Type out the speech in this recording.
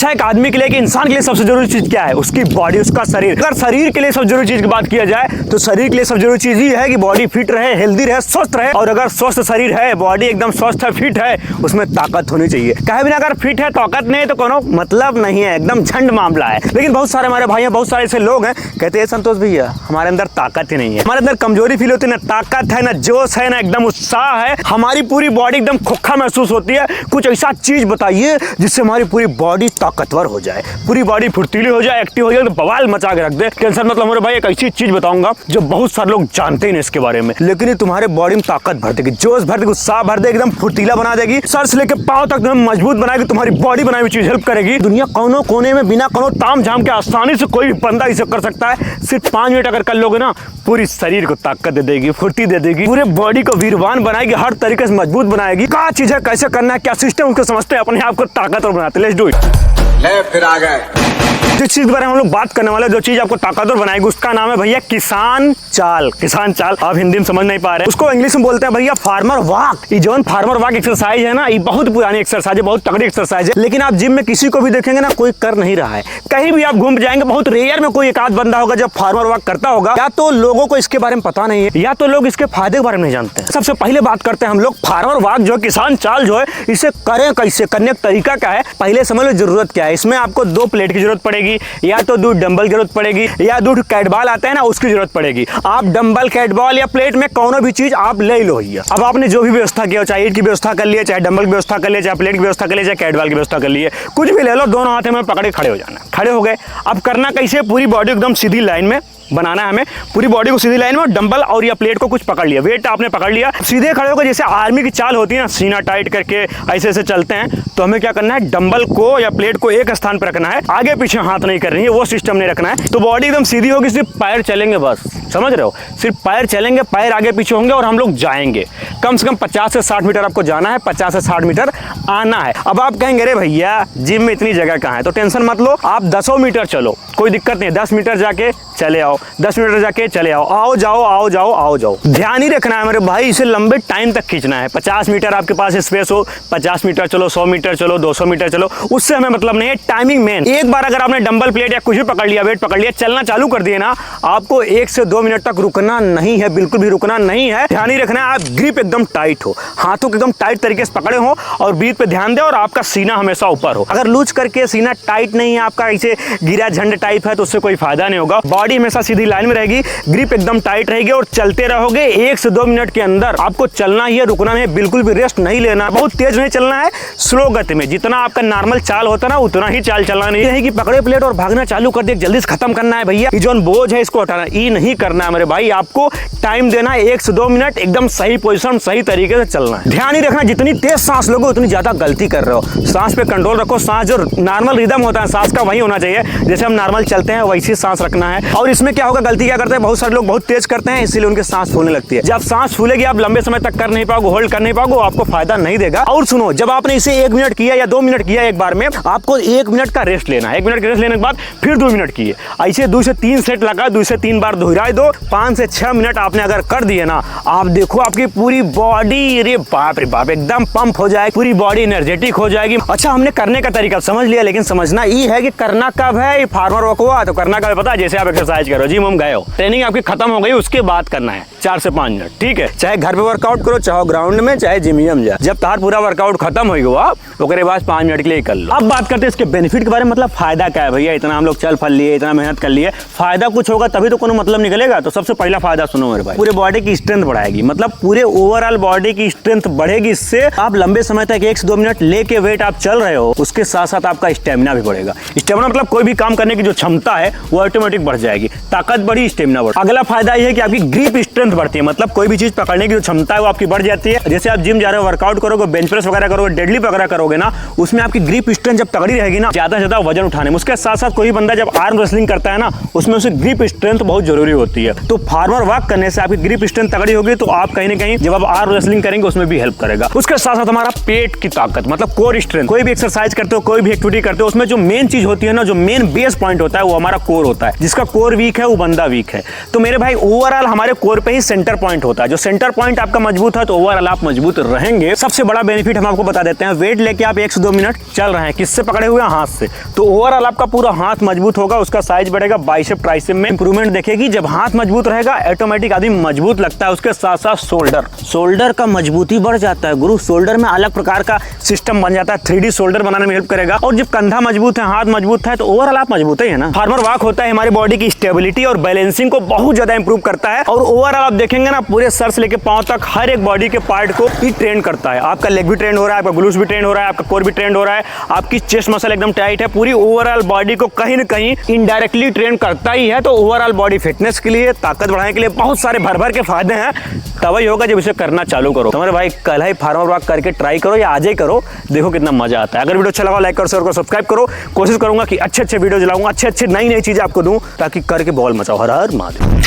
अच्छा, एक आदमी के लिए, एक इंसान के लिए सबसे जरूरी चीज क्या है? उसकी बॉडी, उसका शरीर। अगर शरीर के लिए सबसे जरूरी चीज की बात किया जाए तो शरीर के लिए सबसे जरूरी चीज ये है कि बॉडी फिट रहे, हेल्दी रहे, स्वस्थ रहे। और अगर स्वस्थ शरीर है, बॉडी एकदम स्वस्थ है, फिट है, उसमें ताकत होनी चाहिए। कहे बिना अगर फिट है, ताकत नहीं है तो कोनो मतलब नहीं है, एकदम झंड मामला है। लेकिन बहुत सारे हमारे भाई हैं, बहुत सारे ऐसे लोग हैं, कहते हैं संतोष भैया हमारे अंदर ताकत ही नहीं है, हमारे अंदर कमजोरी फील होती है, ना ताकत है, ना जोश है, ना एकदम उत्साह है, हमारी पूरी बॉडी एकदम खोखा महसूस होती है। कुछ ऐसा चीज बताइए जिससे हमारी पूरी बॉडी ताकतवर हो जाए, पूरी बॉडी फुर्तीली हो जाए, एक्टिव हो जाए, तो बवाल मचा के रख दे। टेंशन मतलब मेरे भाई, एक ऐसी चीज बताऊंगा जो बहुत सारे लोग जानते ही नहीं इसके बारे में, लेकिन ये तुम्हारे बॉडी में ताकत भर देगी, जोश भर देगी, उत्साह भर देगी, एकदम फुर्तीला बना देगी, सर से लेकर पांव तक तुम्हें मजबूत बनाएगी, तुम्हारी बॉडी बनाई हुई चीज हेल्प करेगी। दुनिया कोनो कोने में बिना कोनो ताम झाम के आसानी से कोई भी बंदा इसे कर सकता है। सिर्फ 5 मिनट अगर कर लोगे ना, पूरी शरीर को ताकत दे देगी, फुर्ती दे देगी, पूरे बॉडी को वीरवान बनाएगी, हर तरीके से मजबूत बनाएगी। क्या चीज है, कैसे करना है, क्या सिस्टम, उसको समझते हैं, अपने आप को ताकतवर बनाते। Let's do it. ले फिर आ गए। जिस चीज के बारे में हम लोग बात करने वाले, जो चीज आपको ताकतवर बनाएगी, उसका नाम है भैया किसान चाल। किसान चाल आप हिंदी में समझ नहीं पा रहे, उसको इंग्लिश में बोलते हैं भैया फार्मर वॉक। ये जो फार्मर वॉक एक्सरसाइज है ना, ये बहुत पुरानी एक्सरसाइज है, बहुत तगड़ी एक्सरसाइज है। लेकिन आप जिम में किसी को भी देखेंगे ना, कोई कर नहीं रहा है। कहीं भी आप घूम जाएंगे, बहुत रेयर में कोई एक आध बंदा होगा जब फार्मर वॉक करता होगा। या तो लोगों को इसके बारे में पता नहीं है, या तो लोग इसके फायदे के बारे में नहीं जानते हैं। सबसे पहले बात करते हैं हम लोग फार्मर वॉक जो किसान चाल जो है, इसे करें कैसे, करने का तरीका क्या है। पहले समझ लो जरूरत क्या है। इसमें आपको 2 प्लेट की जरूरत पड़ेगी, या तो 2 डंबल की जरूरत पड़ेगी, या 2 कैटबॉल आता है ना, उसकी जरूरत पड़ेगी। आप डंबल, कैटबॉल या प्लेट में कोनो भी चीज आप ले लो भैया। अब आपने जो भी व्यवस्था किया, चाहे ईट की व्यवस्था कर लिए, चाहे डंबल की व्यवस्था कर लिए, चाहे प्लेट की व्यवस्था कर लिए, चाहे कैटबॉल की व्यवस्था कर लिए, कुछ भी ले लो, दोनों हाथों में पकड़े खड़े हो जाना। खड़े हो गए, अब करना कैसे, पूरी बॉडी एकदम सीधी लाइन में बनाना है हमें, पूरी बॉडी को सीधी लाइन में, डंबल और या प्लेट को कुछ पकड़ लिया, वेट आपने पकड़ लिया, सीधे खड़े होकर जैसे आर्मी की चाल होती है ना, सीना टाइट करके ऐसे ऐसे चलते हैं। तो हमें क्या करना है, डंबल को या प्लेट को एक स्थान पर रखना है, आगे पीछे हाथ नहीं करनी है, वो सिस्टम नहीं रखना है। तो बॉडी एकदम सीधी होगी, सिर्फ पैर चलेंगे बस, समझ रहे हो, सिर्फ पैर चलेंगे, पैर आगे पीछे होंगे और हम लोग जाएंगे। कम से कम 50 से 60 मीटर आपको जाना है, 50 से 60 मीटर आना है। अब आप कहेंगे अरे भैया जिम में इतनी जगह कहाँ है, तो टेंशन मत लो, आप 10 मीटर चलो, कोई दिक्कत नहीं है। 10 मीटर जाके चले आओ, 10 मीटर जाके चले आओ, आओ जाओ आओ जाओ आओ जाओ। ध्यान ही रखना है मेरे भाई, इसे लंबे टाइम तक खींचना है। 50 मीटर आपके पास स्पेस हो, 50 मीटर चलो, 100 मीटर चलो, 200 मीटर चलो, उससे हमें मतलब नहीं है। Timing main. एक बार अगर आपने डंबल, प्लेट या कुछ भी पकड़ लिया, वेट पकड़ लिया, चलना चालू कर दिए ना, आपको 1 से 2 मिनट तक रुकना नहीं है, बिल्कुल भी रुकना नहीं है। ध्यान ही रखना है, आप ग्रिप एकदम टाइट हो, हाथों को एकदम टाइट तरीके से पकड़े हो और ब्रीथ पे ध्यान दे, और आपका सीना हमेशा ऊपर हो। अगर लूज करके सीना टाइट नहीं है आपका, ऐसे गिरा झंड टाइप है, तो उससे कोई फायदा नहीं होगा। बॉडी हमेशा सीधी लाइन में रहेगी, ग्रिप एकदम टाइट रहेगी और चलते रहोगे। 1 से 2 मिनट के अंदर आपको चलना ही है, रुकना नहीं है, बिल्कुल भी रेस्ट नहीं लेना, बहुत तेज नहीं चलना है, स्लो गति में। जितना आपका नॉर्मल चाल होता है ना, उतना ही चाल चलना नहीं है कि पकड़े प्लेट और भागना चालू कर दिया, जल्दी से खत्म करना है भैया, ये जो बोझ है इसको हटाना, ये नहीं करना है मेरे भाई। आपको टाइम देना है 1 से 2 मिनट, एकदम सही पोजीशन, सही तरीके से चलना है। ध्यान ही रखना, जितनी तेज सांस लोगे उतनी ज्यादा गलती कर रहे हो। सांस पे कंट्रोल रखो, सांस जो नॉर्मल रिदम होता है सांस का, वही होना चाहिए। जैसे हम नॉर्मल चलते हैं वैसी सांस रखना है। और इसमें क्या होगा, गलती क्या करते हैं, बहुत सारे लोग बहुत तेज करते हैं, इसीलिए उनकी सांस फूलने लगती है। जब सांस फूलेगी, आप लंबे समय तक कर नहीं पाओगे, होल्ड कर नहीं पाओगे, आपको फायदा नहीं देगा। और सुनो, जब आपने इसे 1 मिनट किया या 2 मिनट किया, एक बार में आपको 1 मिनट का रेस्ट लेना है। 1 मिनट का रेस्ट लेने के बाद फिर 2 मिनट किए, ऐसे 2 से 3 सेट लगा, 2 से 3 बार दोहराए दो। 5 से 6 मिनट आपने अगर कर दिए ना, आप देखो आपकी पूरी बॉडी, रे बाप एकदम पंप हो जाएगी, पूरी बॉडी एनर्जेटिक हो जाएगी। अच्छा, हमने करने का तरीका समझ लिया, लेकिन समझना ये है कि करना कब है। फार्मर वॉक हुआ तो करना कब पता है, जैसे आप एक्सरसाइज करो, जिम हम गए हो, ट्रेनिंग आपकी खत्म हो गई, उसके बाद करना है 4 से 5 मिनट, ठीक है। चाहे घर पे वर्कआउट करो, चाहे ग्राउंड में, चाहे जिमियम जाए, जब तार पूरा वर्कआउट खत्म हो गया, उसके बाद 5 मिनट के लिए कर लो। अब बात करते हैं इसके बेनिफिट के बारे में, मतलब फायदा क्या है भैया। इतना हम लोग चल फल लिए, इतना मेहनत कर लिए, फायदा कुछ होगा तभी तो कोनो मतलब निकलेगा। तो सबसे पहला फायदा सुनो मेरे भाई, पूरे बॉडी की स्ट्रेंथ बढ़ाएगी, मतलब पूरे ओवरऑल बॉडी की स्ट्रेंथ बढ़ेगी। इससे आप लंबे समय तक 1 से 2 मिनट लेके वेट आप चल रहे हो, उसके साथ साथ आपका स्टेमिना भी बढ़ेगा। स्टेमिना मतलब कोई भी काम करने की जो क्षमता है वो ऑटोमेटिक बढ़ जाएगी, ताकत बढ़ी, स्टेमिना बढ़। अगला फायदा ये है कि आपकी ग्रिप स्ट्रेंथ बढ़ती है, मतलब कोई भी चीज पकड़ने की जो क्षमता है वो आपकी बढ़ जाती है। जैसे आप जिम जा रहे हो, वर्कआउट करोगे, बेंच प्रेस वगैरह करोगे, डेडलिफ्ट वगैरह करोगे ना, उसमें आपकी ग्रिप स्ट्रेंथ जब तगड़ी रहेगी ना, ज्यादा से ज्यादा वजन उठाने में। उसके साथ साथ कोई बंदा जब आर्म रेसलिंग करता है ना, उसमें उसे ग्रिप स्ट्रेंथ बहुत जरूरी होती है। तो फार्मर वॉक करने से आपकी ग्रिप स्ट्रेंथ तगड़ी होगी, तो आप कहीं ना कहीं जब आप आर्म रेसलिंग करेंगे उसमें भी हेल्प करेगा। उसके साथ साथ हमारा पेट की ताकत, मतलब कोर स्ट्रेंथ। कोई भी एक्सरसाइज करते हो, कोई भी एक्टिविटी करते हो, उसमें जो मेन चीज होती है ना, जो मेन बेस पॉइंट होता है, वो हमारा कोर होता है। जिसका कोर वीक है वो बंदा वीक है। तो मेरे भाई ओवरऑल हमारे कोर पे ही ही सेंटर पॉइंट होता है। जो सेंटर पॉइंट आपका मजबूत है तो ओवरऑल आप मजबूत रहेंगे। सबसे बड़ा बेनिफिट हम आपको बता देते हैं, वेट लेके आप 1 से 2 मिनट चल रहे हैं, किससे पकड़े हुए हैं? हाथ से, तो ओवरऑल आपका पूरा हाथ मजबूत होगा, उसका साइज बढ़ेगा, बाइसेप ट्राइसेप में इंप्रूवमेंट देखेगी। जब हाथ मजबूत रहेगा ऑटोमेटिक आदमी मजबूत लगता है। उसके साथ साथ शोल्डर का मजबूती बढ़ जाता है गुरु। शोल्डर में अलग प्रकार का सिस्टम बन जाता है, 3D शोल्डर बनाने में हेल्प करेगा। और जब कंधा मजबूत है, हाथ मजबूत है, तो ओवरऑल आप मजबूत ही है ना। फार्मर वॉक होता है हमारी बॉडी की स्टेबिलिटी और बैलेंसिंग को बहुत ज्यादा इंप्रूव करता है। और ओवरऑल आप देखेंगे ना, पूरे सर से लेके पांव तक हर एक बॉडी के पार्ट को ही ट्रेन करता है। आपका लेग भी ट्रेन हो रहा है, आपका ग्लूट्स भी ट्रेन हो रहा है, आपका कोर भी ट्रेन हो रहा है, आपकी चेस्ट मसल एकदम टाइट है। पूरी ओवरऑल बॉडी को कहीं ना कहीं इनडायरेक्टली ट्रेन करता ही है। तो ओवरऑल बॉडी फिटनेस के लिए, ताकत बढ़ाने के लिए बहुत सारे भर के फायदे हैं। तभी होगा जब इसे करना चालू करो। तुम्हारे भाई कल ही फार्मर वॉक करके ट्राई करो या आज ही करो, देखो कितना मजा आता है। अगर वीडियो अच्छा लगा लाइक करो, शेयर करो, सब्सक्राइब करो। कोशिश करूंगा कि अच्छे वीडियो लाऊंगा, अच्छे नई चीजें आपको दूं, ताकि करके बॉल मचाओ। हर हर महादेव।